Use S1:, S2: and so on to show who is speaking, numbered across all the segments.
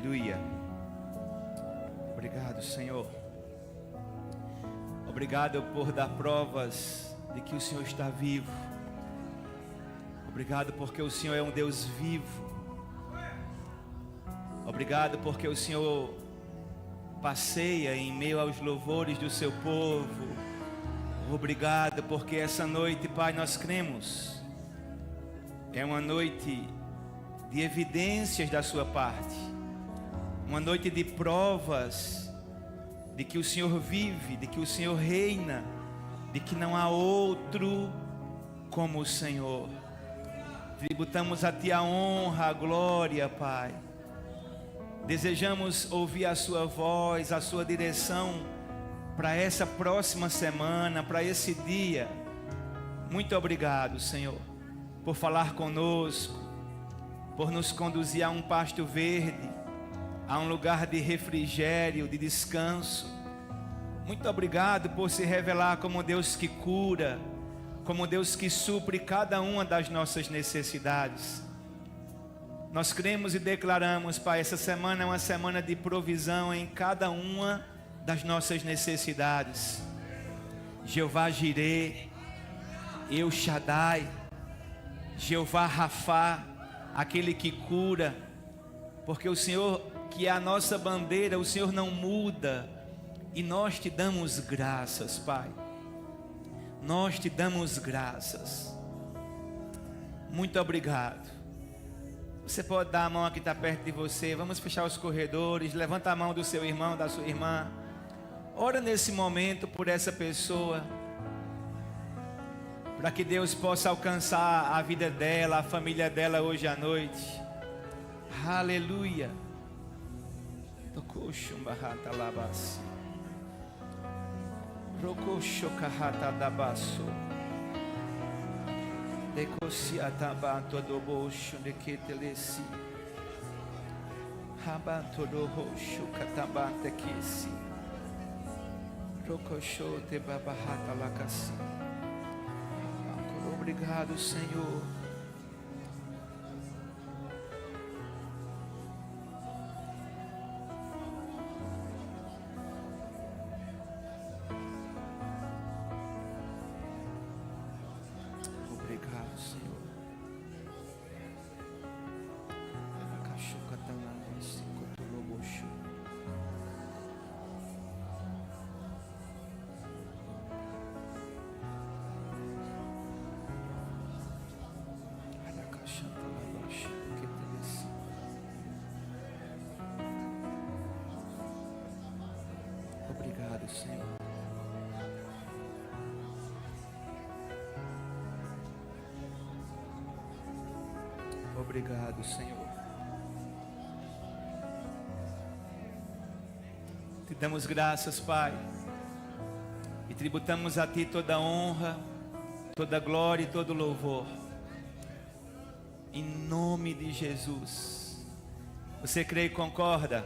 S1: Aleluia. Obrigado, Senhor. Obrigado por dar provas de que o Senhor está vivo. Obrigado porque o Senhor é um Deus vivo. Obrigado porque o Senhor passeia em meio aos louvores do seu povo. Obrigado porque essa noite, Pai, nós cremos. É uma noite de evidências da sua parte. Uma noite de provas de que o Senhor vive, de que o Senhor reina, de que não há outro como o Senhor. Tributamos a Ti a honra, a glória, Pai. Desejamos ouvir a Sua voz, a Sua direção para essa próxima semana, para esse dia. Muito obrigado, Senhor, por falar conosco, por nos conduzir a um pasto verde, a um lugar de refrigério, de descanso. Muito obrigado por se revelar como Deus que cura, como Deus que supre cada uma das nossas necessidades. Nós cremos e declaramos, Pai, essa semana é uma semana de provisão em cada uma das nossas necessidades. Jeová Jireh, El Shaddai, Jeová Rafá, aquele que cura, porque o Senhor, que é a nossa bandeira, o Senhor não muda, e nós te damos graças, Pai. Nós te damos graças. Muito obrigado. Você pode dar a mão a quem está perto de você. Vamos fechar os corredores. Levanta a mão do seu irmão, da sua irmã. Ora nesse momento por essa pessoa, para que Deus possa alcançar a vida dela, a família dela hoje à noite. Aleluia. Rokoshokahata dabaso. Dekosiatabato dobosho deketelesi. Habato dohosho katabate kesi. Rokoshote babahata lakasi. Obrigado, Senhor. Obrigado, Senhor. Obrigado, Senhor. Obrigado, Senhor. Te damos graças, Pai, e tributamos a Ti toda honra, toda glória e todo louvor. Em nome de Jesus. Você crê e concorda?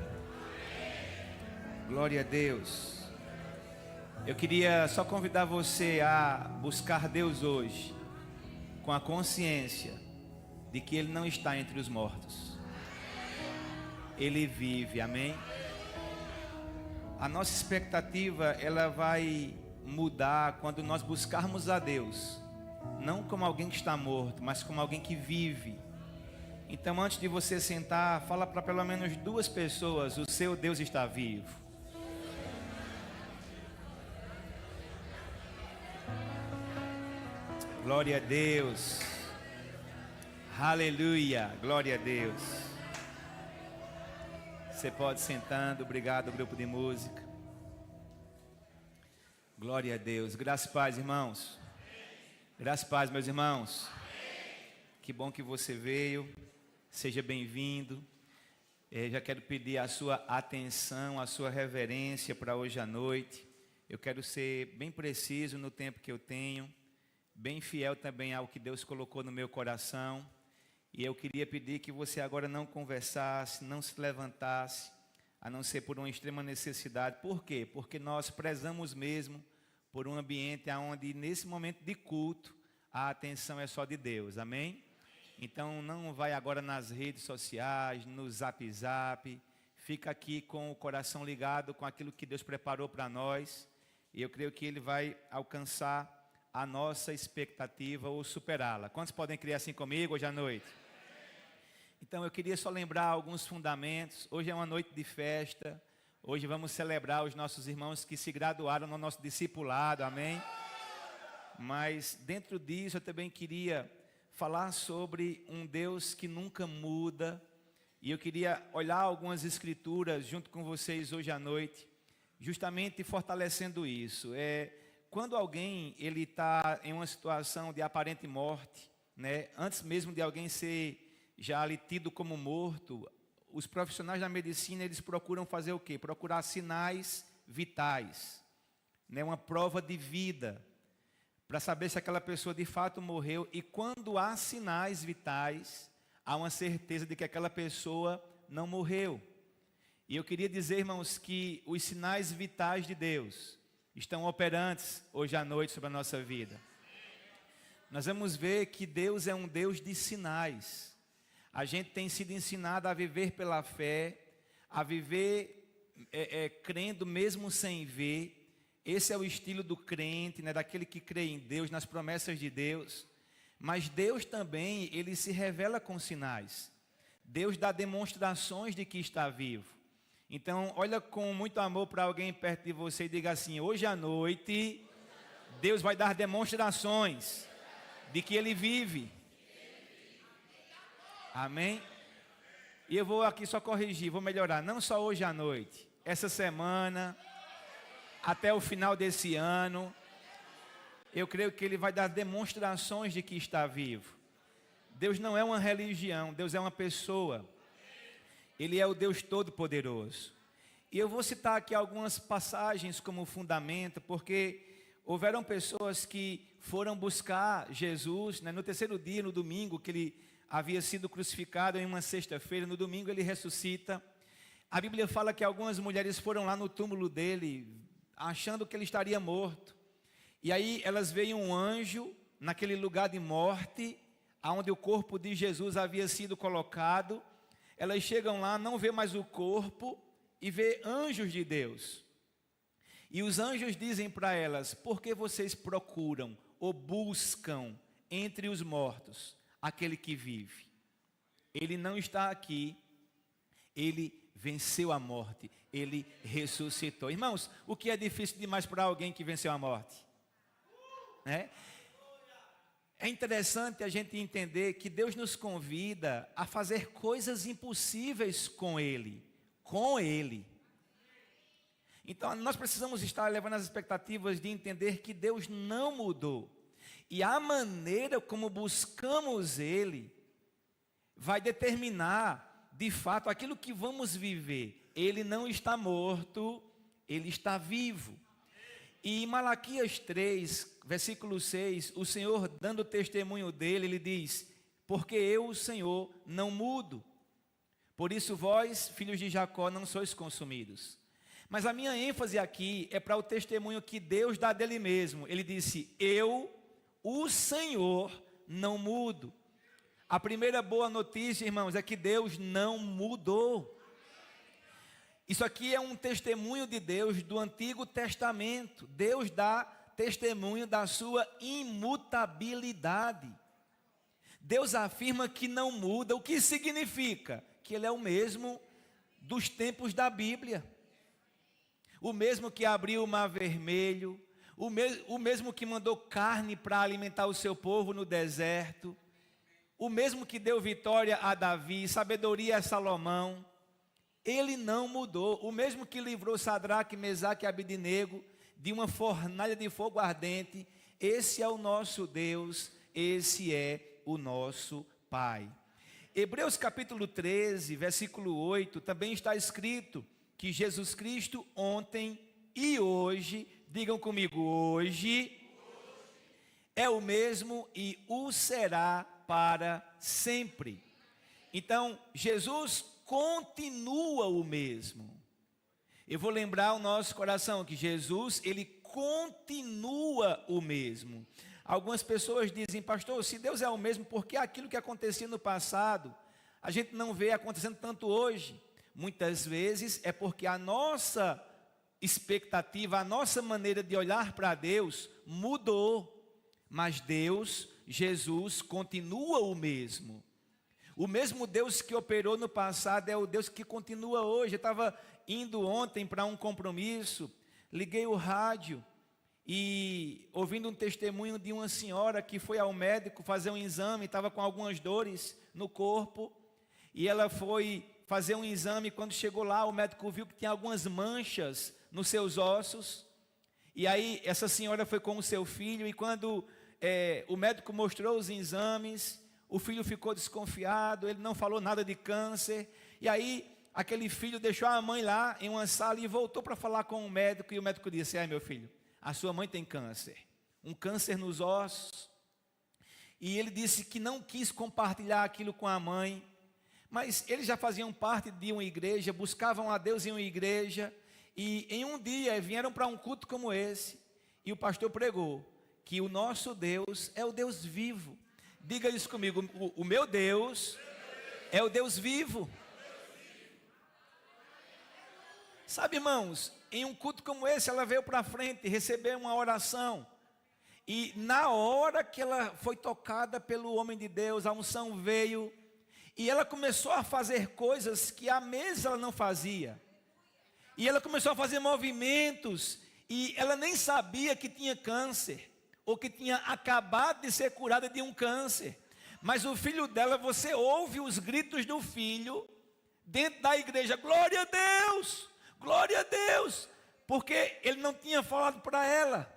S1: Glória a Deus. Eu queria só convidar você a buscar Deus hoje, com a consciência de que Ele não está entre os mortos. Ele vive, amém? A nossa expectativa, ela vai mudar quando nós buscarmos a Deus, não como alguém que está morto, mas como alguém que vive. Então, antes de você sentar, fala para pelo menos 2 pessoas: o seu Deus está vivo. Glória a Deus. Aleluia. Glória a Deus. Você pode sentando. Obrigado, grupo de música. Glória a Deus. Graça e paz, irmãos. Graça e paz, meus irmãos. Que bom que você veio. Seja bem-vindo. Já quero pedir a sua atenção, a sua reverência para hoje à noite. Eu quero ser bem preciso no tempo que eu tenho, bem fiel também ao que Deus colocou no meu coração. E eu queria pedir que você agora não conversasse, não se levantasse, a não ser por uma extrema necessidade. Por quê? Porque nós prezamos mesmo por um ambiente onde, nesse momento de culto, a atenção é só de Deus, amém? Então não vai agora nas redes sociais, no Zap Zap, fica aqui com o coração ligado com aquilo que Deus preparou para nós. E eu creio que ele vai alcançar a nossa expectativa ou superá-la. Quantos podem criar assim comigo hoje à noite? Então eu queria só lembrar alguns fundamentos. Hoje é uma noite de festa. Hoje vamos celebrar os nossos irmãos que se graduaram no nosso discipulado, amém? Mas dentro disso eu também queria falar sobre um Deus que nunca muda. E eu queria olhar algumas escrituras junto com vocês hoje à noite, justamente fortalecendo isso. Quando alguém ele está em uma situação de aparente morte, né, antes mesmo de alguém ser já ali tido como morto, os profissionais da medicina eles procuram fazer o quê? Procurar sinais vitais, né, uma prova de vida, para saber se aquela pessoa de fato morreu. E quando há sinais vitais, há uma certeza de que aquela pessoa não morreu. E eu queria dizer, irmãos, que os sinais vitais de Deus estão operantes hoje à noite sobre a nossa vida. Nós vamos ver que Deus é um Deus de sinais. A gente tem sido ensinado a viver pela fé, a viver crendo mesmo sem ver. Esse é o estilo do crente, né, daquele que crê em Deus, nas promessas de Deus. Mas Deus também, ele se revela com sinais. Deus dá demonstrações de que está vivo. Então, olha com muito amor para alguém perto de você e diga assim: hoje à noite, Deus vai dar demonstrações de que Ele vive. Amém? E eu vou aqui só corrigir, vou melhorar. Não só hoje à noite, essa semana, até o final desse ano, eu creio que Ele vai dar demonstrações de que está vivo. Deus não é uma religião, Deus é uma pessoa. Ele é o Deus Todo-Poderoso. E eu vou citar aqui algumas passagens como fundamento, porque houveram pessoas que foram buscar Jesus, né, no terceiro dia, no domingo, que Ele havia sido crucificado em uma sexta-feira. No domingo Ele ressuscita. A Bíblia fala que algumas mulheres foram lá no túmulo dele, achando que ele estaria morto. E aí elas veem um anjo naquele lugar de morte, onde o corpo de Jesus havia sido colocado. Elas chegam lá, não vê mais o corpo e vê anjos de Deus. E os anjos dizem para elas: por que vocês procuram ou buscam entre os mortos aquele que vive? Ele não está aqui, ele venceu a morte, ele ressuscitou. Irmãos, o que é difícil demais para alguém que venceu a morte? É interessante a gente entender que Deus nos convida a fazer coisas impossíveis com Ele. Com Ele. Então nós precisamos estar levando as expectativas de entender que Deus não mudou. E a maneira como buscamos Ele vai determinar, de fato, aquilo que vamos viver. Ele não está morto, Ele está vivo. E em Malaquias 3, versículo 6, o Senhor dando testemunho dele, ele diz: porque eu, o Senhor, não mudo. Por isso vós, filhos de Jacó, não sois consumidos. Mas a minha ênfase aqui é para o testemunho que Deus dá dele mesmo. Ele disse: eu, o Senhor, não mudo. A primeira boa notícia, irmãos, é que Deus não mudou. Isso aqui é um testemunho de Deus do Antigo Testamento. Deus dá testemunho da sua imutabilidade. Deus afirma que não muda. O que significa? Que Ele é o mesmo dos tempos da Bíblia. O mesmo que abriu o Mar Vermelho. O mesmo que mandou carne para alimentar o seu povo no deserto. O mesmo que deu vitória a Davi, sabedoria a Salomão. Ele não mudou. O mesmo que livrou Sadraque, Mesaque e Abednego de uma fornalha de fogo ardente. Esse é o nosso Deus, esse é o nosso Pai. Hebreus capítulo 13, versículo 8, também está escrito que Jesus Cristo ontem e hoje, digam comigo, hoje, é o mesmo e o será para sempre. Então, Jesus continua o mesmo. Eu vou lembrar o nosso coração que Jesus, ele continua o mesmo. Algumas pessoas dizem: pastor, se Deus é o mesmo, por que aquilo que acontecia no passado, a gente não vê acontecendo tanto hoje? Muitas vezes é porque a nossa expectativa, a nossa maneira de olhar para Deus mudou. Mas Deus, Jesus, continua o mesmo. O mesmo Deus que operou no passado é o Deus que continua hoje. Eu estava indo ontem para um compromisso, liguei o rádio e ouvindo um testemunho de uma senhora que foi ao médico fazer um exame, estava com algumas dores no corpo, e ela foi fazer um exame. Quando chegou lá, o médico viu que tinha algumas manchas nos seus ossos, e aí essa senhora foi com o seu filho, e quando o médico mostrou os exames, o filho ficou desconfiado, ele não falou nada de câncer, e aí aquele filho deixou a mãe lá em uma sala e voltou para falar com o médico, e o médico disse: meu filho, a sua mãe tem câncer, um câncer nos ossos. E ele disse que não quis compartilhar aquilo com a mãe, mas eles já faziam parte de uma igreja, buscavam a Deus em uma igreja, e em um dia vieram para um culto como esse, e o pastor pregou que o nosso Deus é o Deus vivo. Diga isso comigo: o meu Deus é o Deus vivo. Sabe, irmãos, em um culto como esse, ela veio para frente receber uma oração, e na hora que ela foi tocada pelo homem de Deus, a unção veio, e ela começou a fazer coisas que há meses ela não fazia, e ela começou a fazer movimentos, e ela nem sabia que tinha câncer, ou que tinha acabado de ser curada de um câncer. Mas o filho dela, você ouve os gritos do filho dentro da igreja: glória a Deus, glória a Deus, porque ele não tinha falado para ela,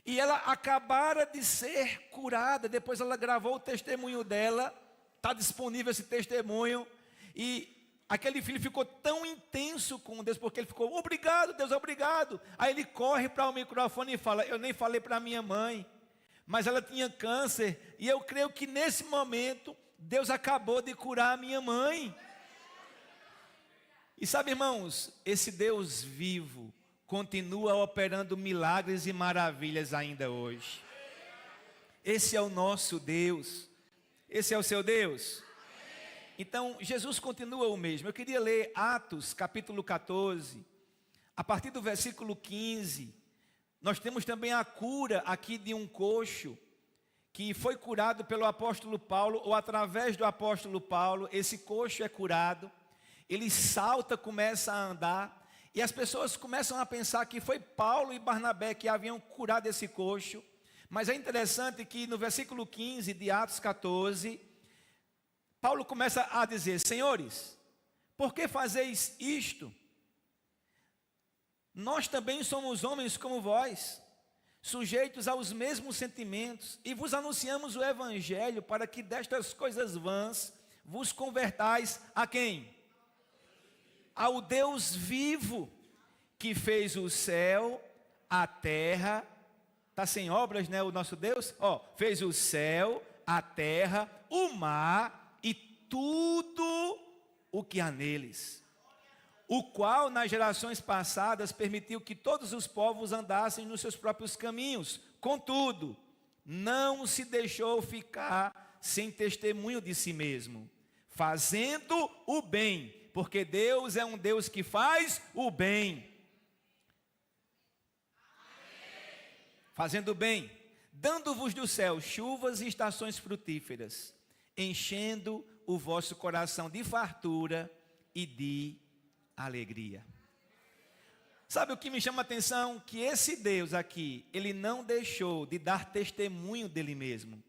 S1: e ela acabara de ser curada. Depois ela gravou o testemunho dela, está disponível esse testemunho, e aquele filho ficou tão intenso com Deus, porque ele ficou: obrigado Deus, obrigado. Aí ele corre para o microfone e fala: eu nem falei para minha mãe, mas ela tinha câncer, e eu creio que nesse momento Deus acabou de curar a minha mãe. E sabe, irmãos, esse Deus vivo continua operando milagres e maravilhas ainda hoje. Esse é o nosso Deus. Esse é o seu Deus. Então, Jesus continua o mesmo. Eu queria ler Atos, capítulo 14, a partir do versículo 15. Nós temos também a cura aqui de um coxo, que foi curado pelo apóstolo Paulo, ou através do apóstolo Paulo. Esse coxo é curado, ele salta, começa a andar, e as pessoas começam a pensar que foi Paulo e Barnabé que haviam curado esse coxo. Mas é interessante que no versículo 15 de Atos 14, Paulo começa a dizer: senhores, por que fazeis isto? Nós também somos homens como vós, sujeitos aos mesmos sentimentos, e vos anunciamos o evangelho para que destas coisas vãs vos convertais a quem? Ao Deus vivo, que fez o céu, a terra. Está sem obras, né, o nosso Deus? Fez o céu, a terra, o mar e tudo o que há neles, o qual nas gerações passadas permitiu que todos os povos andassem nos seus próprios caminhos. Contudo, não se deixou ficar sem testemunho de si mesmo, fazendo o bem, porque Deus é um Deus que faz o bem. Fazendo o bem, dando-vos do céu chuvas e estações frutíferas, enchendo o vosso coração de fartura e de alegria. Sabe o que me chama a atenção? Que esse Deus aqui, ele não deixou de dar testemunho dele mesmo.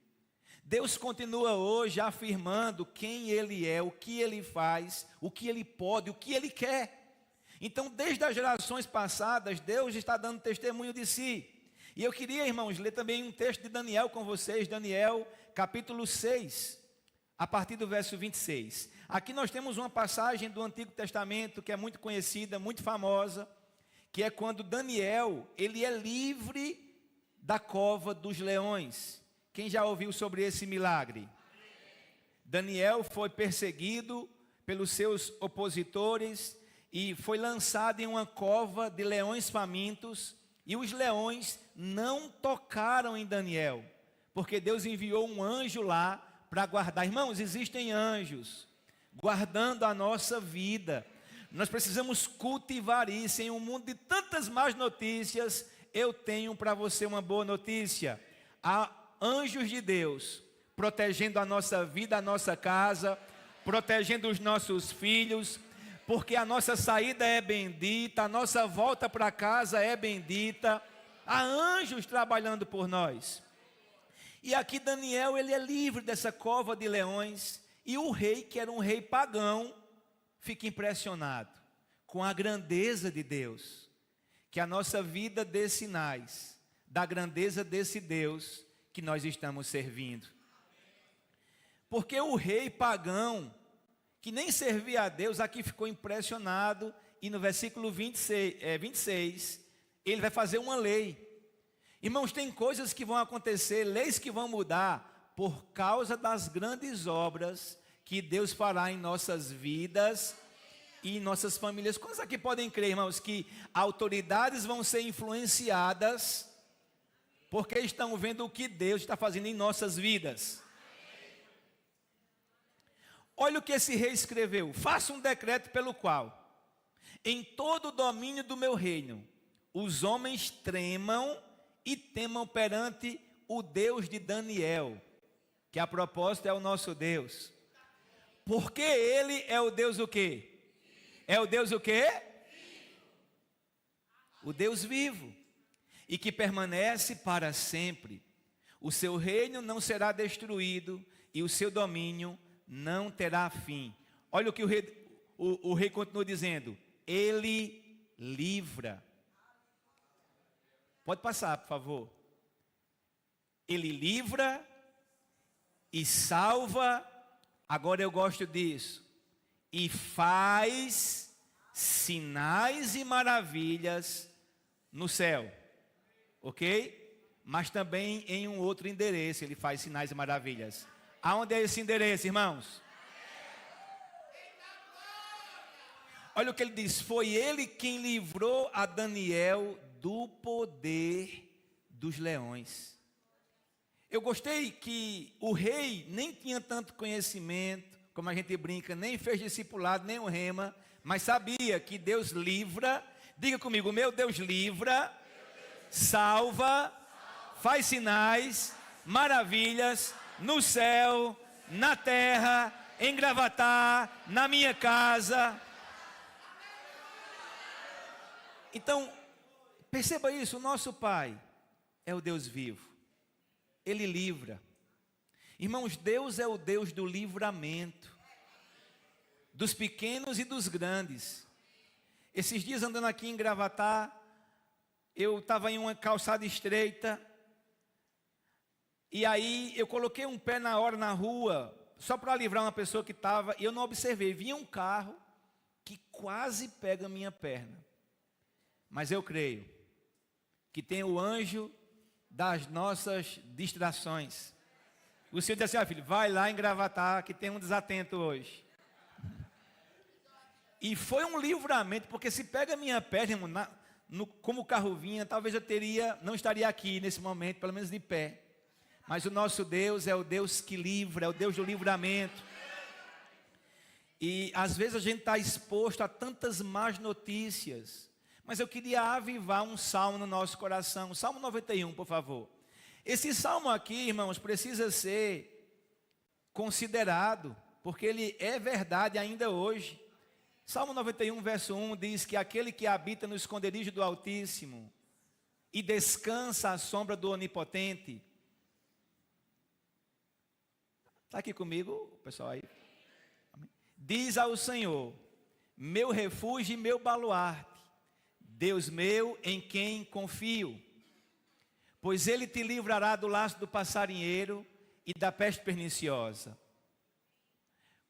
S1: Deus continua hoje afirmando quem ele é, o que ele faz, o que ele pode, o que ele quer. Então, desde as gerações passadas, Deus está dando testemunho de si. E eu queria, irmãos, ler também um texto de Daniel com vocês, Daniel capítulo 6, a partir do verso 26. Aqui nós temos uma passagem do Antigo Testamento que é muito conhecida, muito famosa, que é quando Daniel, ele é livre da cova dos leões. Quem já ouviu sobre esse milagre? Daniel foi perseguido pelos seus opositores e foi lançado em uma cova de leões famintos, e os leões não tocaram em Daniel, porque Deus enviou um anjo lá para guardar. Irmãos, existem anjos guardando a nossa vida. Nós precisamos cultivar isso. Em um mundo de tantas más notícias, eu tenho para você uma boa notícia. Há anjos de Deus protegendo a nossa vida, a nossa casa, protegendo os nossos filhos, porque a nossa saída é bendita, a nossa volta para casa é bendita. Há anjos trabalhando por nós. E aqui Daniel, ele é livre dessa cova de leões. E o rei, que era um rei pagão, fica impressionado com a grandeza de Deus. Que a nossa vida dê sinais da grandeza desse Deus que nós estamos servindo. Porque o rei pagão, que nem servia a Deus, aqui ficou impressionado. E no versículo 26, ele vai fazer uma lei. Irmãos, tem coisas que vão acontecer, leis que vão mudar, por causa das grandes obras que Deus fará em nossas vidas e em nossas famílias. Quantos aqui podem crer, irmãos, que autoridades vão ser influenciadas porque estão vendo o que Deus está fazendo em nossas vidas? Olha o que esse rei escreveu: faça um decreto pelo qual, em todo o domínio do meu reino, os homens tremam e temam perante o Deus de Daniel, que a propósito é o nosso Deus. Porque ele é o Deus o quê? É o Deus o quê? O Deus vivo, e que permanece para sempre. O seu reino não será destruído e o seu domínio não terá fim. Olha o que o rei continua dizendo: ele livra. Pode passar, por favor. Ele livra e salva. Agora eu gosto disso. E faz sinais e maravilhas no céu. Ok? Mas também em um outro endereço ele faz sinais e maravilhas. Aonde é esse endereço, irmãos? Olha o que ele diz: foi ele quem livrou a Daniel do poder dos leões. Eu gostei que o rei nem tinha tanto conhecimento, como a gente brinca, nem fez discipulado, nem o rema, mas sabia que Deus livra. Diga comigo: meu Deus livra, salva, faz sinais, maravilhas no céu, na terra, em Gravatar, na minha casa. Então, perceba isso: o nosso Pai é o Deus vivo. Ele livra. Irmãos, Deus é o Deus do livramento, dos pequenos e dos grandes. Esses dias andando aqui em Gravatar, eu estava em uma calçada estreita, e aí eu coloquei um pé na hora na rua, só para livrar uma pessoa que estava, e eu não observei, vinha um carro que quase pega a minha perna. Mas eu creio que tem o anjo das nossas distrações. O Senhor disse assim: filho, vai lá em Gravatar que tem um desatento hoje. E foi um livramento, porque se pega a minha perna, irmão, como o carro vinha, talvez eu não estaria aqui nesse momento, pelo menos de pé. Mas o nosso Deus é o Deus que livra, é o Deus do livramento. E às vezes a gente está exposto a tantas más notícias. Mas eu queria avivar um salmo no nosso coração. Salmo 91, por favor. Esse salmo aqui, irmãos, precisa ser considerado, porque ele é verdade ainda hoje. Salmo 91, verso 1 diz que aquele que habita no esconderijo do Altíssimo e descansa à sombra do Onipotente. Está aqui comigo, pessoal aí? Diz ao Senhor: meu refúgio e meu baluarte, Deus meu em quem confio. Pois ele te livrará do laço do passarinheiro e da peste perniciosa.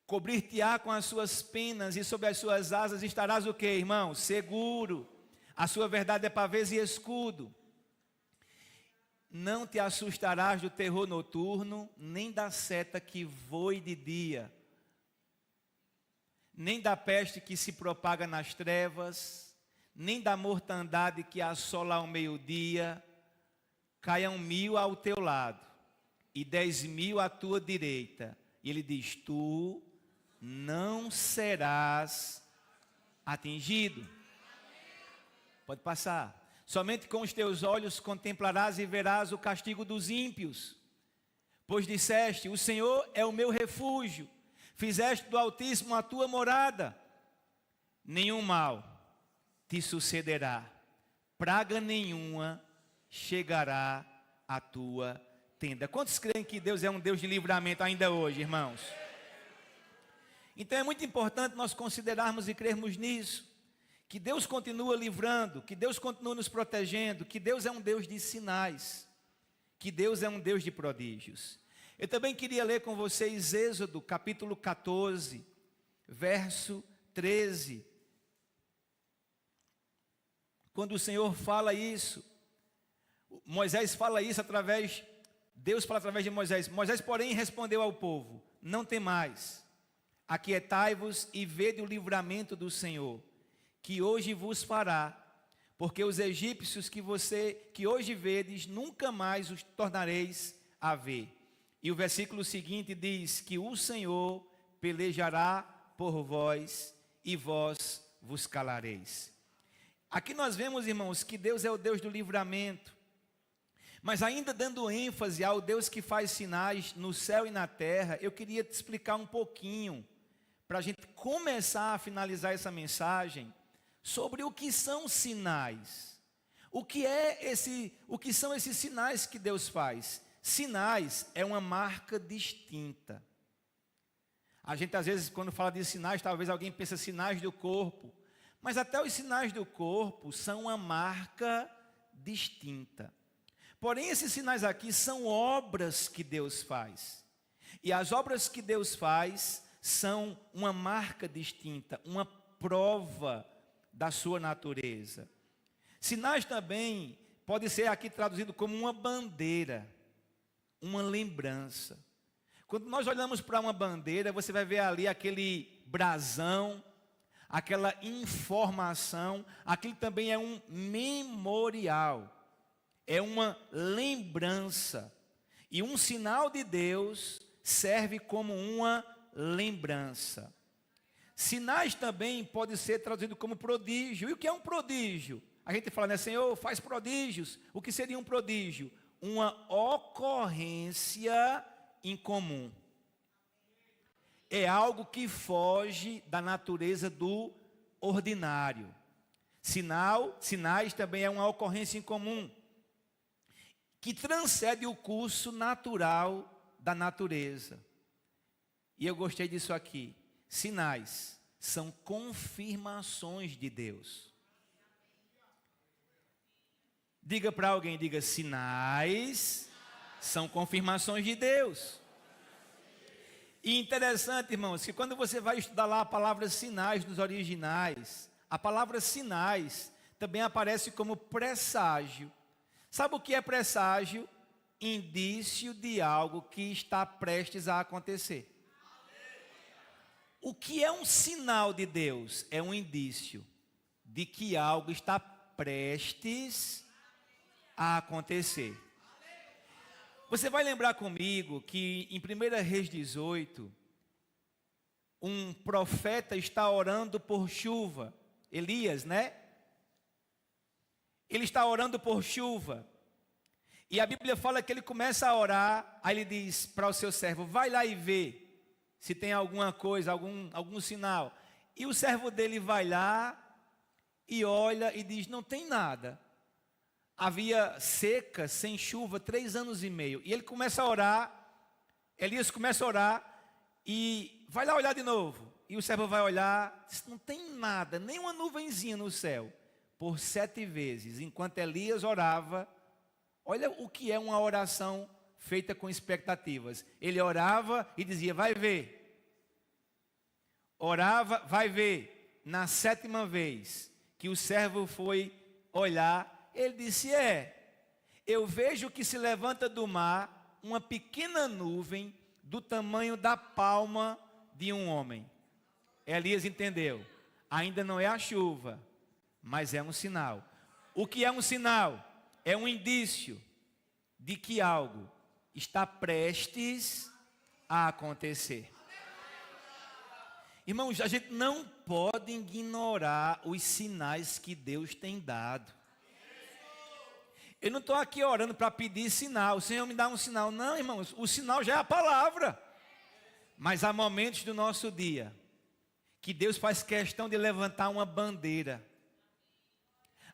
S1: Cobrir-te-á com as suas penas e sobre as suas asas estarás o quê, irmão? Seguro. A sua verdade é pavês e escudo. Não te assustarás do terror noturno, nem da seta que voe de dia, nem da peste que se propaga nas trevas, nem da mortandade que assola ao meio-dia. Caiam 1000 ao teu lado e 10.000 à tua direita. E ele diz: tu não serás atingido. Pode passar. Somente com os teus olhos contemplarás e verás o castigo dos ímpios. Pois disseste, o Senhor é o meu refúgio, fizeste do Altíssimo a tua morada. Nenhum mal te sucederá, praga nenhuma chegará à tua tenda. Quantos creem que Deus é um Deus de livramento ainda hoje, irmãos? Então é muito importante nós considerarmos e crermos nisso, que Deus continua livrando, que Deus continua nos protegendo, que Deus é um Deus de sinais, que Deus é um Deus de prodígios. Eu também queria ler com vocês Êxodo, capítulo 14, verso 13. Quando o Senhor fala isso, Moisés fala isso através, Deus fala através de Moisés. Moisés, porém, respondeu ao povo, não temais, aquietai-vos e vede o livramento do Senhor, que hoje vos fará, porque os egípcios que hoje vedes, nunca mais os tornareis a ver. E o versículo seguinte diz que o Senhor pelejará por vós e vós vos calareis. Aqui nós vemos, irmãos, que Deus é o Deus do livramento, mas ainda dando ênfase ao Deus que faz sinais no céu e na terra, eu queria te explicar um pouquinho, para a gente começar a finalizar essa mensagem, sobre o que são sinais. O que são esses sinais que Deus faz? Sinais é uma marca distinta. A gente às vezes quando fala de sinais, talvez alguém pense sinais do corpo, mas até os sinais do corpo são uma marca distinta. Porém esses sinais aqui são obras que Deus faz. E as obras que Deus faz são uma marca distinta, uma prova da sua natureza. Sinais também pode ser aqui traduzido como uma bandeira, uma lembrança. Quando nós olhamos para uma bandeira, você vai ver ali aquele brasão, aquela informação, aquilo também é um memorial, é uma lembrança. E um sinal de Deus serve como uma lembrança. Sinais também pode ser traduzido como prodígio. E o que é um prodígio? A gente fala, né, Senhor, faz prodígios. O que seria um prodígio? Uma ocorrência incomum. É algo que foge da natureza do ordinário. Sinais também é uma ocorrência incomum, que transcende o curso natural da natureza. E eu gostei disso aqui. Sinais são confirmações de Deus. Diga para alguém, diga, sinais são confirmações de Deus. E interessante, irmãos, que quando você vai estudar lá a palavra sinais nos originais, a palavra sinais também aparece como presságio. Sabe o que é presságio? Indício de algo que está prestes a acontecer. O que é um sinal de Deus? É um indício de que algo está prestes a acontecer. Você vai lembrar comigo que em 1 Reis 18, um profeta está orando por chuva. Elias, né? Ele está orando por chuva. E a Bíblia fala que ele começa a orar, aí ele diz para o seu servo, vai lá e vê se tem alguma coisa, algum sinal. E o servo dele vai lá e olha e diz, não tem nada. Havia seca, sem chuva, 3 anos e meio. E ele começa a orar, Elias começa a orar e vai lá olhar de novo. E o servo vai olhar, diz, não tem nada, nem uma nuvenzinha no céu. Por 7 vezes, enquanto Elias orava, olha o que é uma oração feita com expectativas. Ele orava e dizia, vai ver. Orava, vai ver. Na 7ª vez que o servo foi olhar, ele disse, eu vejo que se levanta do mar uma pequena nuvem do tamanho da palma de um homem. Elias entendeu, ainda não é a chuva, mas é um sinal. O que é um sinal? É um indício de que algo está prestes a acontecer. Irmãos, a gente não pode ignorar os sinais que Deus tem dado. Eu não estou aqui orando para pedir sinal. O Senhor me dá um sinal. Não, irmãos, o sinal já é a palavra. Mas há momentos do nosso dia que Deus faz questão de levantar uma bandeira.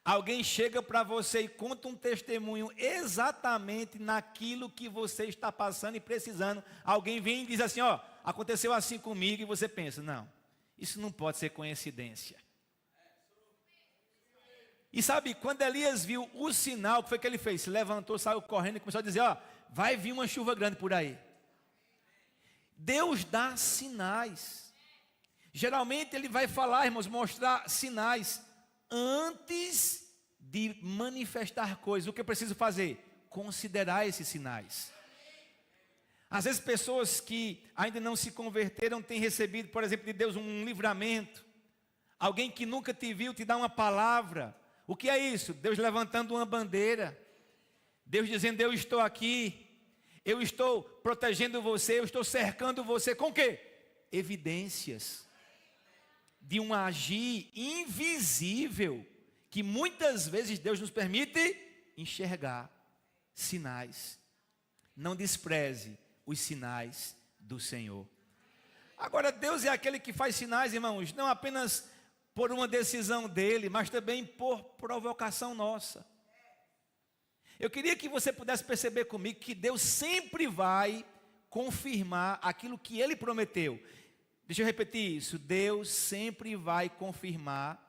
S1: Alguém chega para você e conta um testemunho exatamente naquilo que você está passando e precisando. Alguém vem e diz assim, ó, aconteceu assim comigo, e você pensa, não, isso não pode ser coincidência. E sabe, quando Elias viu o sinal, o que foi que ele fez? Se levantou, saiu correndo e começou a dizer, ó, vai vir uma chuva grande por aí. Deus dá sinais. Geralmente ele vai falar, irmãos, mostrar sinais antes de manifestar coisas. O que eu preciso fazer? Considerar esses sinais. Às vezes pessoas que ainda não se converteram têm recebido, por exemplo, de Deus um livramento. Alguém que nunca te viu te dá uma palavra. O que é isso? Deus levantando uma bandeira. Deus dizendo, eu estou aqui. Eu estou protegendo você, eu estou cercando você. Com o quê? Evidências de um agir invisível que muitas vezes Deus nos permite enxergar. Sinais. Não despreze os sinais do Senhor. Agora, Deus é aquele que faz sinais, irmãos, não apenas por uma decisão dele, mas também por provocação nossa. Eu queria que você pudesse perceber comigo que Deus sempre vai confirmar aquilo que ele prometeu. Deixa eu repetir isso. Deus sempre vai confirmar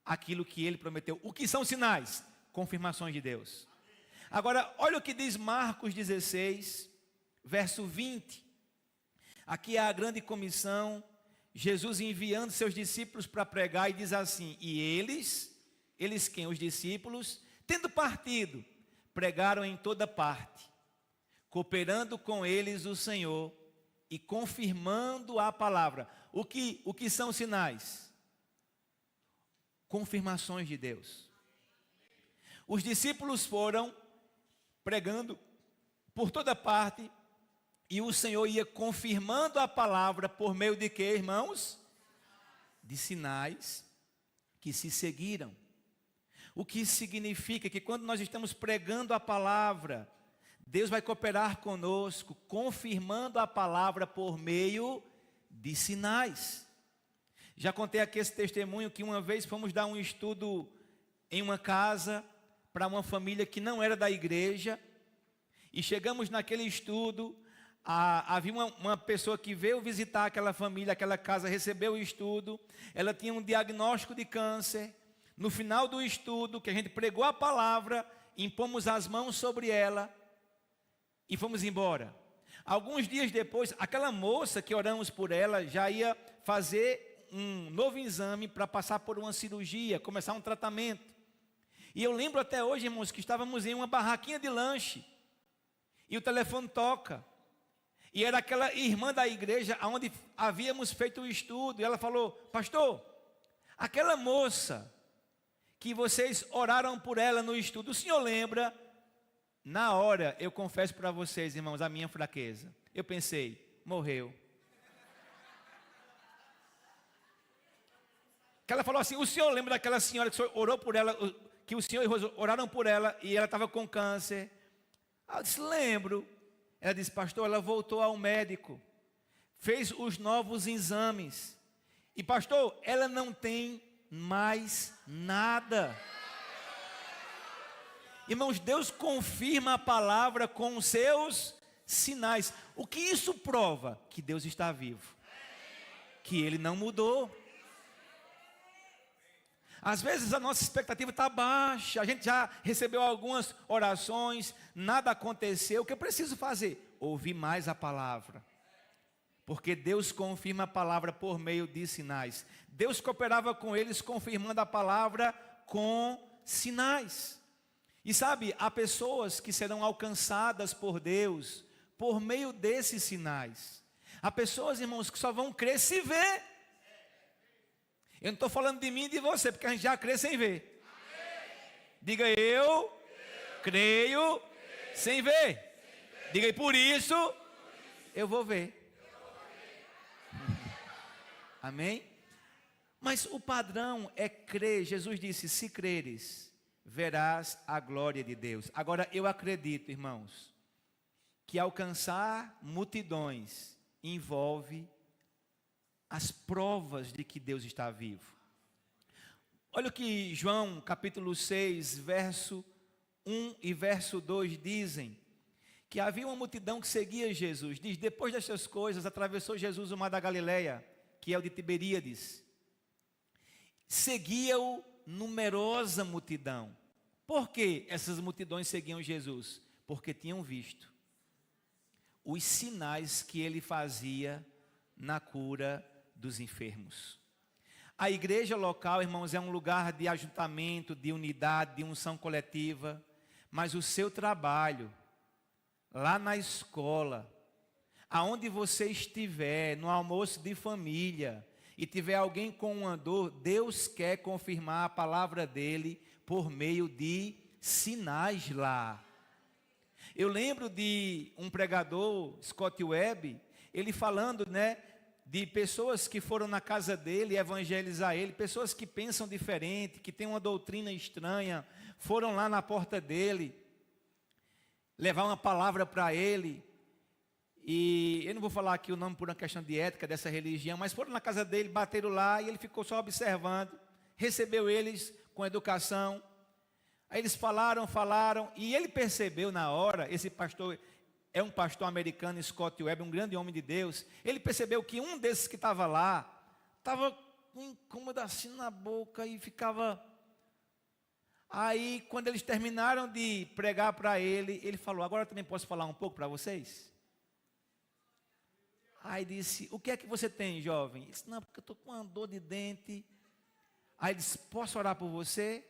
S1: aquilo que ele prometeu. O que são sinais? Confirmações de Deus. Agora, olha o que diz Marcos 16, verso 20. Aqui é a grande comissão, Jesus enviando seus discípulos para pregar, e diz assim, e eles quem? Os discípulos, tendo partido, pregaram em toda parte, cooperando com eles o Senhor e confirmando a palavra. O que são sinais? Confirmações de Deus. Os discípulos foram pregando por toda parte, e o Senhor ia confirmando a palavra por meio de quê, irmãos? De sinais que se seguiram. O que significa que quando nós estamos pregando a palavra, Deus vai cooperar conosco, confirmando a palavra por meio de sinais. Já contei aqui esse testemunho que uma vez fomos dar um estudo em uma casa para uma família que não era da igreja, e chegamos naquele estudo, havia uma pessoa que veio visitar aquela família, aquela casa, recebeu o estudo, ela tinha um diagnóstico de câncer. No final do estudo, que a gente pregou a palavra, impomos as mãos sobre ela e fomos embora. Alguns dias depois, aquela moça que oramos por ela já ia fazer um novo exame para passar por uma cirurgia, começar um tratamento. E eu lembro até hoje, irmãos, que estávamos em uma barraquinha de lanche e o telefone toca. E era aquela irmã da igreja onde havíamos feito o estudo. E ela falou, pastor, aquela moça que vocês oraram por ela no estudo, o senhor lembra? Na hora, eu confesso para vocês, irmãos, a minha fraqueza. Eu pensei, morreu. Que ela falou assim, o senhor lembra daquela senhora que o senhor orou por ela, que o senhor e Rose oraram por ela e ela estava com câncer? Eu disse, lembro. Ela disse, pastor, ela voltou ao médico, fez os novos exames. E pastor, ela não tem mais nada. Irmãos, Deus confirma a palavra com os seus sinais. O que isso prova? Que Deus está vivo, que Ele não mudou. Às vezes a nossa expectativa está baixa, a gente já recebeu algumas orações, nada aconteceu. O que eu preciso fazer? Ouvir mais a palavra. Porque Deus confirma a palavra por meio de sinais. Deus cooperava com eles, confirmando a palavra com sinais. E sabe, há pessoas que serão alcançadas por Deus por meio desses sinais. Há pessoas, irmãos, que só vão crer se ver. Eu não estou falando de mim e de você, porque a gente já crê sem ver. Diga eu creio sem ver. Diga aí, por isso eu vou ver. Amém? Mas o padrão é crer. Jesus disse: se creres, verás a glória de Deus. Agora, eu acredito, irmãos, que alcançar multidões envolve as provas de que Deus está vivo. Olha o que João capítulo 6, verso 1 e verso 2 dizem, que havia uma multidão que seguia Jesus. Diz: depois destas coisas, atravessou Jesus o mar da Galileia, que é o de Tiberíades. Seguia-o numerosa multidão. Por que essas multidões seguiam Jesus? Porque tinham visto os sinais que ele fazia na cura dos enfermos. A igreja local, irmãos, é um lugar de ajuntamento, de unidade, de unção coletiva, mas o seu trabalho, lá na escola, aonde você estiver, no almoço de família, e tiver alguém com uma dor, Deus quer confirmar a palavra dele por meio de sinais lá. Eu lembro de um pregador, Scott Webb, ele falando, de pessoas que foram na casa dele evangelizar ele, pessoas que pensam diferente, que têm uma doutrina estranha, foram lá na porta dele, levar uma palavra para ele, e eu não vou falar aqui o nome por uma questão de ética dessa religião, mas foram na casa dele, bateram lá, e ele ficou só observando, recebeu eles com educação. Aí eles falaram, e ele percebeu na hora, esse pastor é um pastor americano, Scott Webb, um grande homem de Deus. Ele percebeu que um desses que estava lá, estava com um incômodo assim na boca e ficava... Aí, quando eles terminaram de pregar para ele, ele falou: agora eu também posso falar um pouco para vocês? Aí disse: o que é que você tem, jovem? Ele disse: não, porque eu estou com uma dor de dente. Aí ele disse: posso orar por você?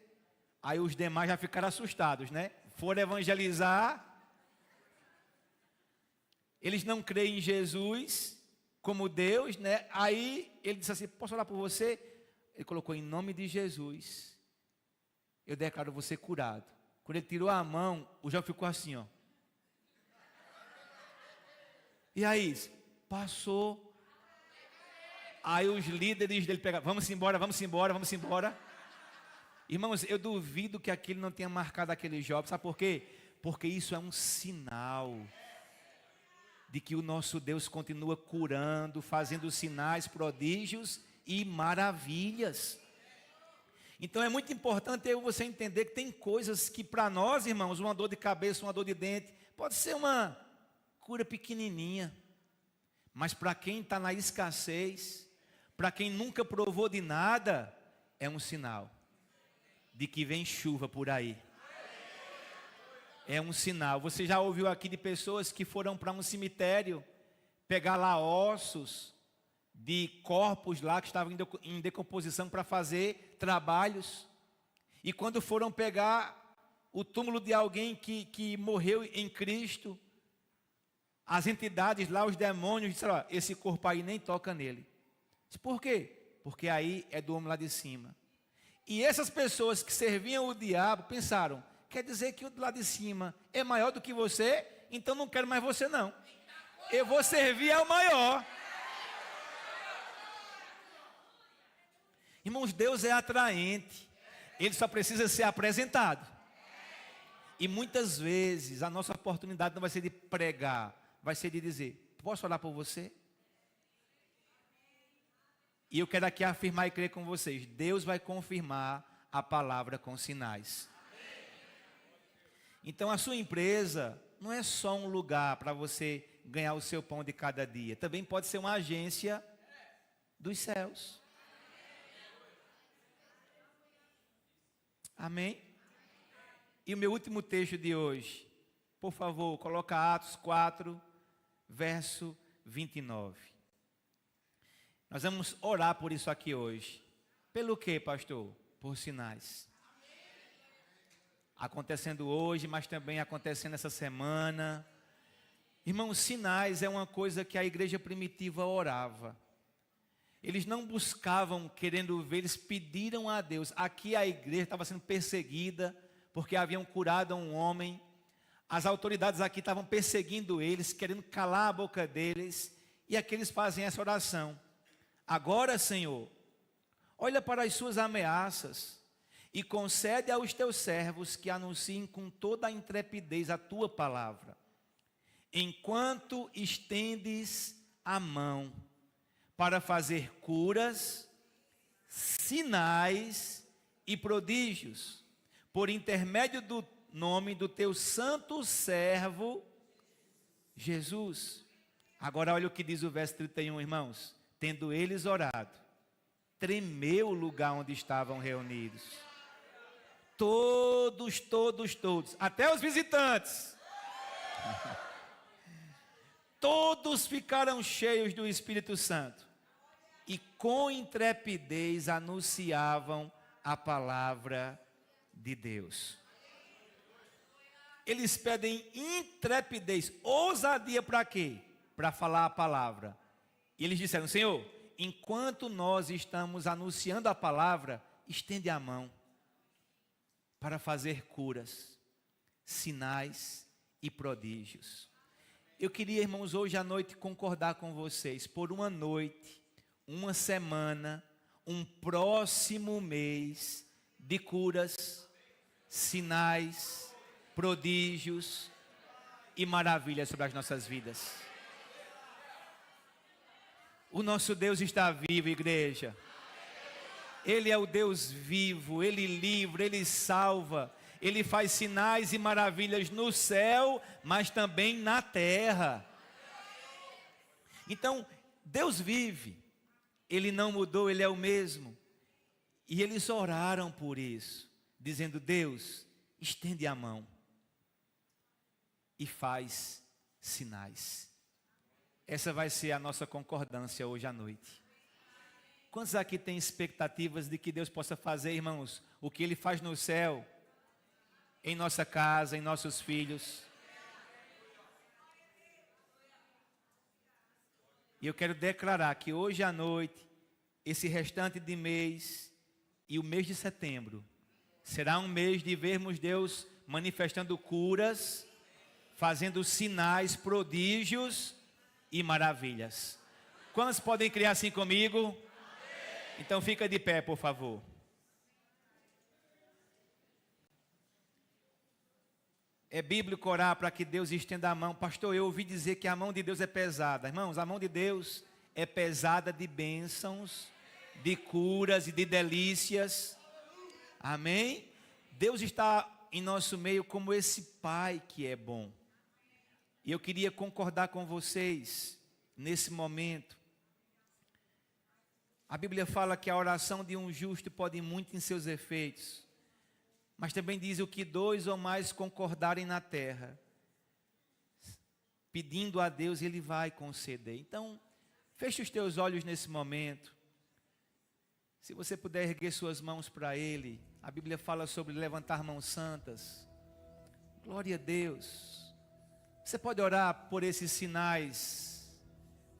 S1: Aí os demais já ficaram assustados, Foram evangelizar. Eles não creem em Jesus como Deus, Aí ele disse assim: posso orar por você? Ele colocou: em nome de Jesus, eu declaro você curado. Quando ele tirou a mão, o jovem ficou assim, ó. E aí, passou. Aí os líderes dele pegaram: vamos embora. Irmãos, eu duvido que aquilo não tenha marcado aquele jovem. Sabe por quê? Porque isso é um sinal de que o nosso Deus continua curando, fazendo sinais, prodígios e maravilhas. Então é muito importante você entender que tem coisas que para nós, irmãos, uma dor de cabeça, uma dor de dente, pode ser uma cura pequenininha. Mas para quem está na escassez, para quem nunca provou de nada, é um sinal de que vem chuva por aí. É um sinal. Você já ouviu aqui de pessoas que foram para um cemitério pegar lá ossos de corpos lá que estavam em decomposição para fazer trabalhos. E quando foram pegar o túmulo de alguém que morreu em Cristo, as entidades lá, os demônios, disseram: esse corpo aí nem toca nele. Por quê? Porque aí é do homem lá de cima. E essas pessoas que serviam o diabo pensaram: quer dizer que o lá de cima é maior do que você? Então não quero mais você não. Eu vou servir ao maior. Irmãos, Deus é atraente. Ele só precisa ser apresentado. E muitas vezes a nossa oportunidade não vai ser de pregar, vai ser de dizer: posso orar por você? E eu quero aqui afirmar e crer com vocês: Deus vai confirmar a palavra com sinais. Então a sua empresa não é só um lugar para você ganhar o seu pão de cada dia. Também pode ser uma agência dos céus. Amém? E o meu último texto de hoje, por favor, coloca Atos 4, verso 29. Nós vamos orar por isso aqui hoje. Pelo quê, pastor? Por sinais. Acontecendo hoje, mas também acontecendo essa semana. Irmãos, sinais é uma coisa que a igreja primitiva orava. Eles não buscavam querendo ver, eles pediram a Deus. Aqui a igreja estava sendo perseguida, porque haviam curado um homem. As autoridades aqui estavam perseguindo eles, querendo calar a boca deles. E aqui eles fazem essa oração. Agora, Senhor, olha para as suas ameaças e concede aos teus servos que anunciem com toda a intrepidez a tua palavra, enquanto estendes a mão para fazer curas, sinais e prodígios, por intermédio do nome do teu santo servo Jesus. Agora olha o que diz o verso 31, irmãos. Tendo eles orado, tremeu o lugar onde estavam reunidos. Todos, até os visitantes. Todos ficaram cheios do Espírito Santo e com intrepidez anunciavam a palavra de Deus. Eles pedem intrepidez, ousadia para quê? Para falar a palavra. E eles disseram: Senhor, enquanto nós estamos anunciando a palavra, estende a mão para fazer curas, sinais e prodígios. Eu queria, irmãos, hoje à noite concordar com vocês, por uma noite, uma semana, um próximo mês de curas, sinais, prodígios e maravilhas sobre as nossas vidas. O nosso Deus está vivo, igreja. Ele é o Deus vivo, Ele livra, Ele salva, Ele faz sinais e maravilhas no céu, mas também na terra. Então, Deus vive, Ele não mudou, Ele é o mesmo. E eles oraram por isso, dizendo: Deus, estende a mão e faz sinais. Essa vai ser a nossa concordância hoje à noite. Quantos aqui têm expectativas de que Deus possa fazer, irmãos, o que Ele faz no céu, em nossa casa, em nossos filhos? E eu quero declarar que hoje à noite, esse restante de mês e o mês de setembro, será um mês de vermos Deus manifestando curas, fazendo sinais, prodígios e maravilhas. Quantos podem criar assim comigo? Amém. Então fica de pé, por favor. É bíblico orar para que Deus estenda a mão. Pastor, eu ouvi dizer que a mão de Deus é pesada. Irmãos, a mão de Deus é pesada de bênçãos, de curas e de delícias. Amém? Deus está em nosso meio como esse Pai que é bom. E eu queria concordar com vocês nesse momento. A Bíblia fala que a oração de um justo pode muito em seus efeitos. Mas também diz: o que dois ou mais concordarem na terra, pedindo a Deus, Ele vai conceder. Então, feche os teus olhos nesse momento. Se você puder erguer suas mãos para Ele. A Bíblia fala sobre levantar mãos santas. Glória a Deus. Você pode orar por esses sinais,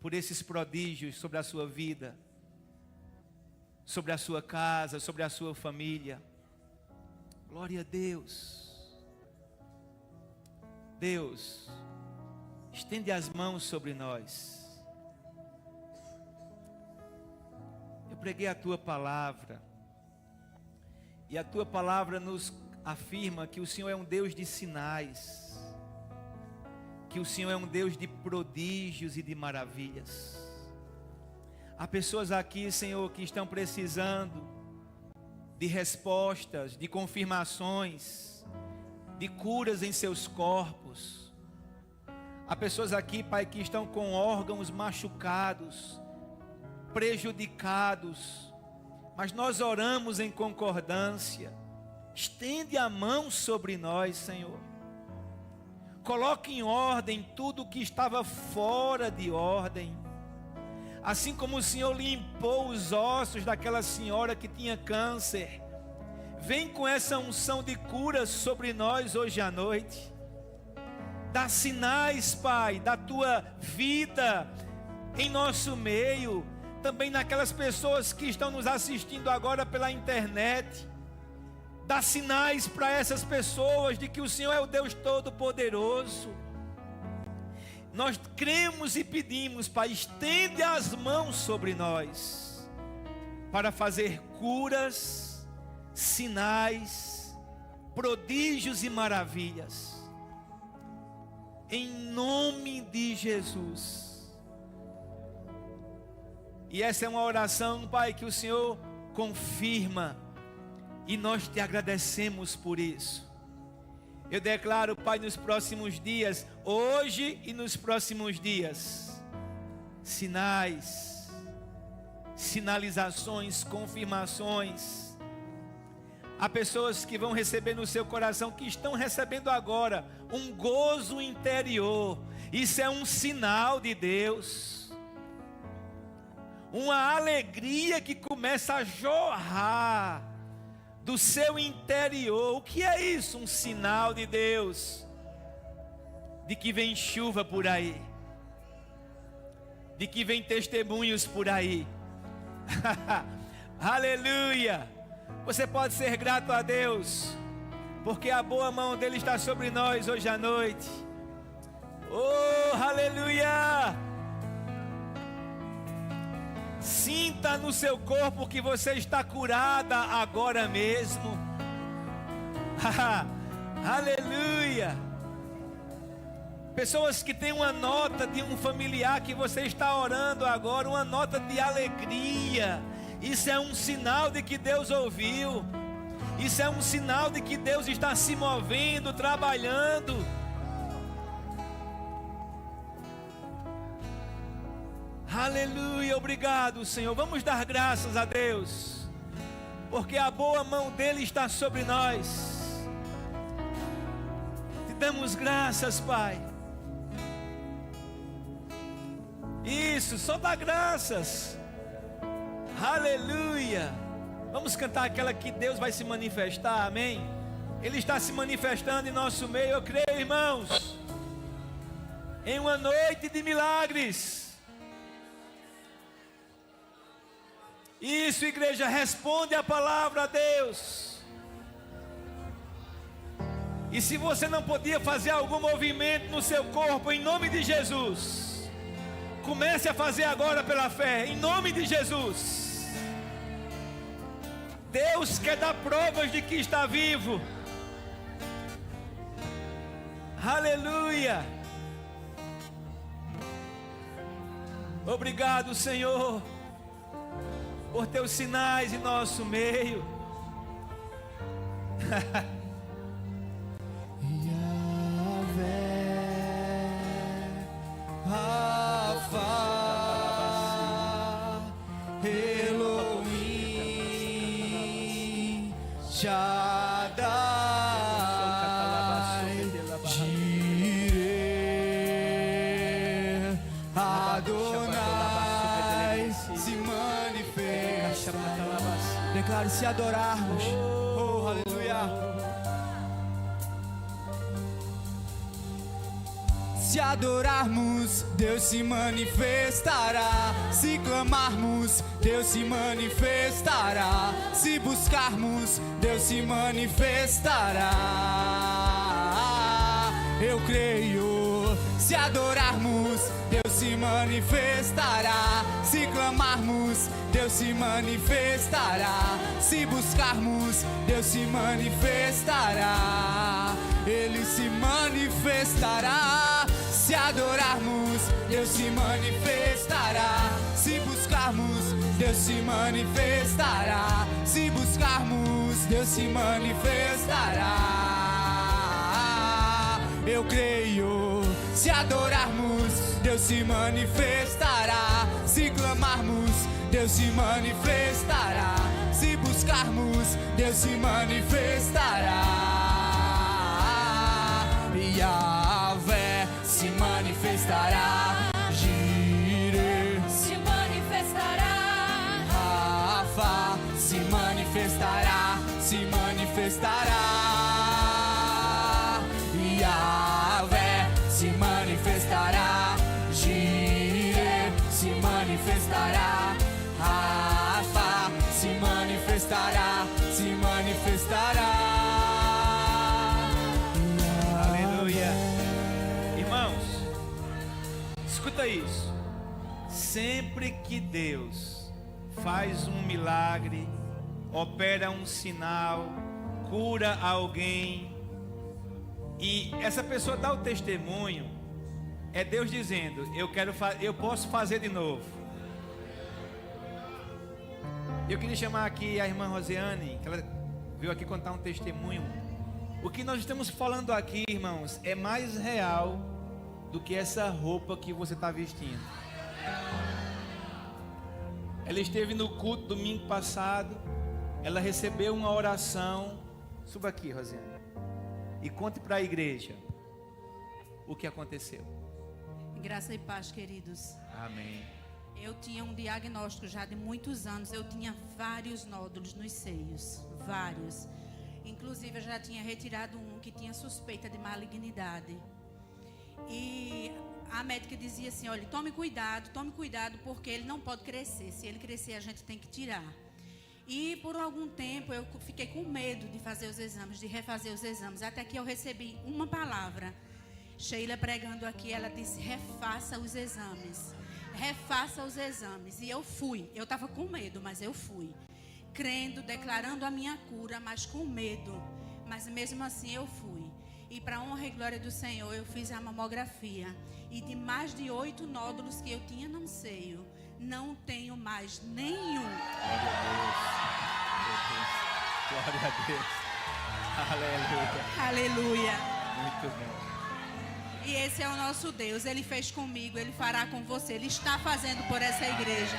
S1: por esses prodígios sobre a sua vida, sobre a sua casa, sobre a sua família. Glória a Deus. Deus, estende as mãos sobre nós. Eu preguei a Tua palavra, e a Tua palavra nos afirma que o Senhor é um Deus de sinais, que o Senhor é um Deus de prodígios e de maravilhas. Há pessoas aqui, Senhor, que estão precisando de respostas, de confirmações, de curas em seus corpos. Há pessoas aqui, Pai, que estão com órgãos machucados, prejudicados, mas nós oramos em concordância. Estende a mão sobre nós, Senhor. Coloque em ordem tudo o que estava fora de ordem. Assim como o Senhor limpou os ossos daquela senhora que tinha câncer, vem com essa unção de cura sobre nós hoje à noite. Dá sinais, Pai, da Tua vida em nosso meio, também naquelas pessoas que estão nos assistindo agora pela internet. Dá sinais para essas pessoas de que o Senhor é o Deus Todo-Poderoso. nós cremos e pedimos, Pai, estende as mãos sobre nós, para fazer curas, sinais, prodígios e maravilhas, em nome de Jesus. E essa é uma oração, Pai, que o Senhor confirma, e nós te agradecemos por isso. Eu declaro, Pai, nos próximos dias, hoje e nos próximos dias, sinais, sinalizações, confirmações. Há pessoas que vão receber no seu coração, que estão recebendo agora, um gozo interior. Isso é um sinal de Deus. Uma alegria que começa a jorrar do seu interior. O que é isso? Um sinal de Deus, de que vem chuva por aí, de que vem testemunhos por aí. Aleluia! Você pode ser grato a Deus, porque a boa mão dele está sobre nós hoje à noite. Oh, aleluia! Sinta no seu corpo que você está curada agora mesmo. Aleluia! Pessoas que têm uma nota de um familiar que você está orando agora, uma nota de alegria. Isso é um sinal de que Deus ouviu. Isso é um sinal de que Deus está se movendo, trabalhando. Aleluia, obrigado, Senhor. Vamos dar graças a Deus, porque a boa mão dele está sobre nós. Te damos graças, Pai. Isso, só dá graças. Aleluia. Vamos cantar aquela que Deus vai se manifestar, amém? Ele está se manifestando em nosso meio, eu creio, irmãos, em uma noite de milagres. Isso, igreja, responde a palavra a Deus. E se você não podia fazer algum movimento no seu corpo, em nome de Jesus, comece a fazer agora pela fé, em nome de Jesus. Deus quer dar provas de que está vivo. Aleluia. Obrigado, Senhor, por teus sinais em nosso meio.
S2: Shaddai, Jireh, Adonai, se manifesta. Declare: se adorarmos, oh, aleluia. Se adorarmos, Deus se manifestará. Se clamarmos, Deus se manifestará. Se buscarmos, Deus se manifestará. Eu creio. Se adorarmos, Deus se manifestará. Se clamarmos, Deus se manifestará. Se buscarmos, Deus se manifestará. Ele se manifestará. Se adorarmos, Deus se manifestará. Se buscarmos, Deus se manifestará. Se buscarmos, Deus se manifestará. Eu creio. Se adorarmos, Deus se manifestará. Se clamarmos, Deus se manifestará. Se buscarmos, Deus se manifestará. Yahvé se manifestará. Jireh
S3: se manifestará.
S2: Rafa se manifestará. Se manifestará. Yahvé se manifestará. Jireh se manifestará. Rafa se manifestará. Se manifestará.
S1: Aleluia. Escuta isso. Sempre que Deus faz um milagre, opera um sinal, cura alguém, e essa pessoa dá o testemunho, é Deus dizendo: eu posso fazer de novo. Eu queria chamar aqui a irmã Rosiane, que ela veio aqui contar um testemunho. O que nós estamos falando aqui, irmãos, é mais real do que essa roupa que você está vestindo. Ela esteve no culto domingo passado, ela recebeu uma oração. Suba aqui, Rosiane, e conte para a igreja o que aconteceu.
S4: Graça e paz, queridos.
S1: Amém.
S4: Eu tinha um diagnóstico já de muitos anos. Eu tinha vários nódulos nos seios, vários. Inclusive eu já tinha retirado um que tinha suspeita de malignidade. E a médica dizia assim: olha, tome cuidado, porque ele não pode crescer. Se ele crescer, a gente tem que tirar. E por algum tempo eu fiquei com medo de fazer os exames, de refazer os exames. Até que eu recebi uma palavra. Sheila pregando aqui, ela disse: refaça os exames. Refaça os exames. E eu fui. Eu estava com medo, mas eu fui. Crendo, declarando a minha cura, mas com medo. Mas mesmo assim eu fui. E para a honra e glória do Senhor, eu fiz a mamografia. E de mais de 8 nódulos que eu tinha no seio, não tenho mais nenhum.
S1: Glória a Deus. Aleluia.
S4: Aleluia.
S1: Muito bom.
S4: E esse é o nosso Deus. Ele fez comigo, Ele fará com você. Ele está fazendo por essa igreja.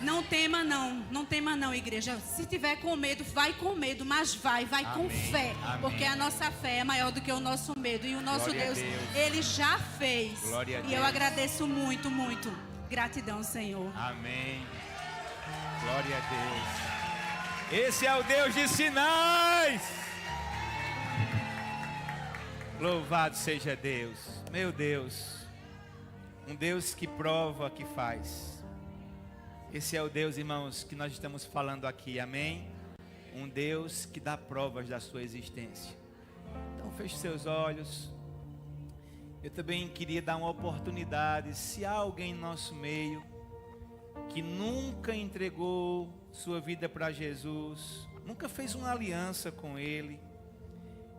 S4: Não tema não, não tema não, igreja. Se tiver com medo, vai com medo, mas vai com fé.
S1: Amém.
S4: Porque a nossa fé é maior do que o nosso medo. E o nosso Deus, Ele já fez.
S1: Glória a
S4: e
S1: Deus.
S4: eu agradeço muito, muito. Gratidão, Senhor.
S1: Amém. Glória a Deus. Esse é o Deus de sinais. Louvado seja Deus. Meu Deus. Um Deus que prova, que faz. Esse é o Deus, irmãos, que nós estamos falando aqui, amém? Um Deus que dá provas da sua existência. Então feche seus olhos. Eu também queria dar uma oportunidade, se há alguém em nosso meio que nunca entregou sua vida para Jesus, nunca fez uma aliança com Ele,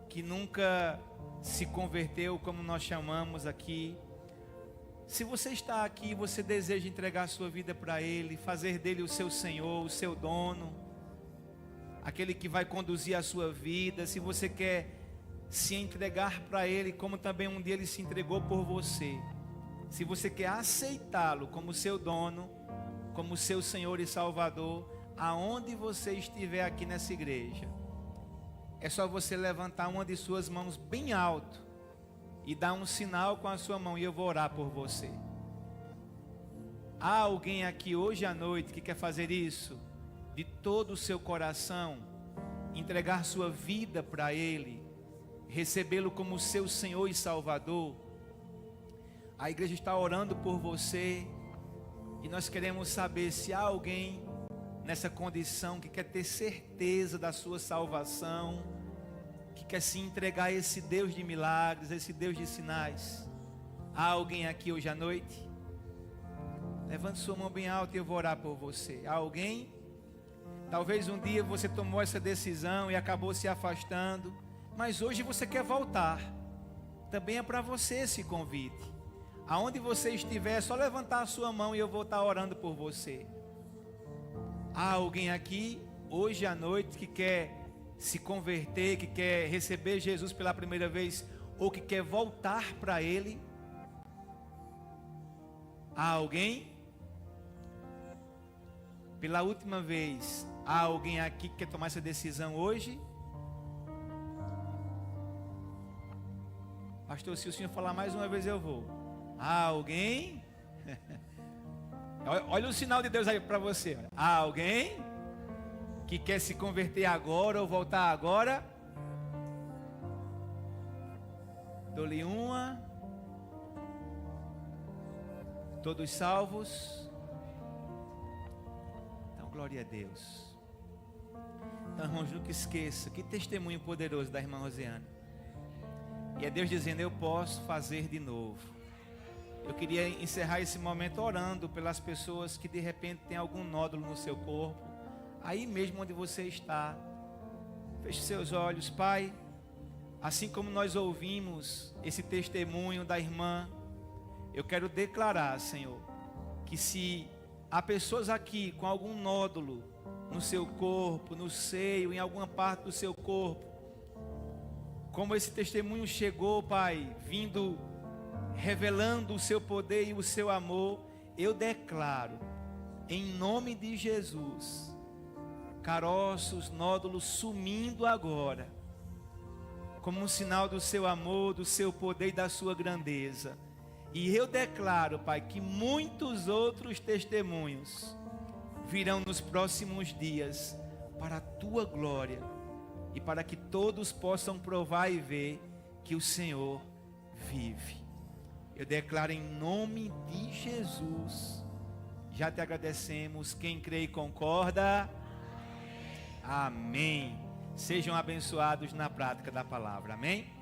S1: que nunca se converteu, como nós chamamos aqui. Se você está aqui e você deseja entregar a sua vida para Ele, fazer dele o seu Senhor, o seu dono, aquele que vai conduzir a sua vida, se você quer se entregar para Ele, como também um dia Ele se entregou por você, se você quer aceitá-lo como seu dono, como seu Senhor e Salvador, aonde você estiver aqui nessa igreja, é só você levantar uma de suas mãos bem alto e dar um sinal com a sua mão, e eu vou orar por você. Há alguém aqui hoje à noite que quer fazer isso de todo o seu coração, entregar sua vida para Ele, recebê-lo como seu Senhor e Salvador? A igreja está orando por você e nós queremos saber se há alguém nessa condição que quer ter certeza da sua salvação, que quer se entregar a esse Deus de milagres, a esse Deus de sinais. Há alguém aqui hoje à noite? Levante sua mão bem alta e eu vou orar por você. Há alguém? Talvez um dia você tomou essa decisão e acabou se afastando, mas hoje você quer voltar. Também é para você esse convite. Aonde você estiver, é só levantar a sua mão e eu vou estar orando por você. Há alguém aqui hoje à noite que quer se converter, que quer receber Jesus pela primeira vez, ou que quer voltar para Ele? Há alguém? Pela última vez, há alguém aqui que quer tomar essa decisão hoje? Pastor, se o senhor falar mais uma vez eu vou. Há alguém? Olha o sinal de Deus aí para você. Há alguém que quer se converter agora ou voltar agora? Dou-lhe uma. Todos salvos? Então, glória a Deus. Então, irmãos, nunca esqueça, que testemunho poderoso da irmã Rosiane. E é Deus dizendo: eu posso fazer de novo. Eu queria encerrar esse momento orando pelas pessoas que de repente têm algum nódulo no seu corpo, aí mesmo onde você está. Feche seus olhos, Pai. Assim como nós ouvimos esse testemunho da irmã, eu quero declarar, Senhor, que se há pessoas aqui com algum nódulo no seu corpo, no seio, em alguma parte do seu corpo, como esse testemunho chegou, Pai, vindo, revelando o seu poder e o seu amor, eu declaro, em nome de Jesus, caroços, nódulos sumindo agora, como um sinal do seu amor, do seu poder e da sua grandeza. E eu declaro, Pai, que muitos outros testemunhos virão nos próximos dias para a tua glória e para que todos possam provar e ver que o Senhor vive. Eu declaro em nome de Jesus. Já te agradecemos. Quem crê e concorda, amém. Sejam abençoados na prática da palavra, amém.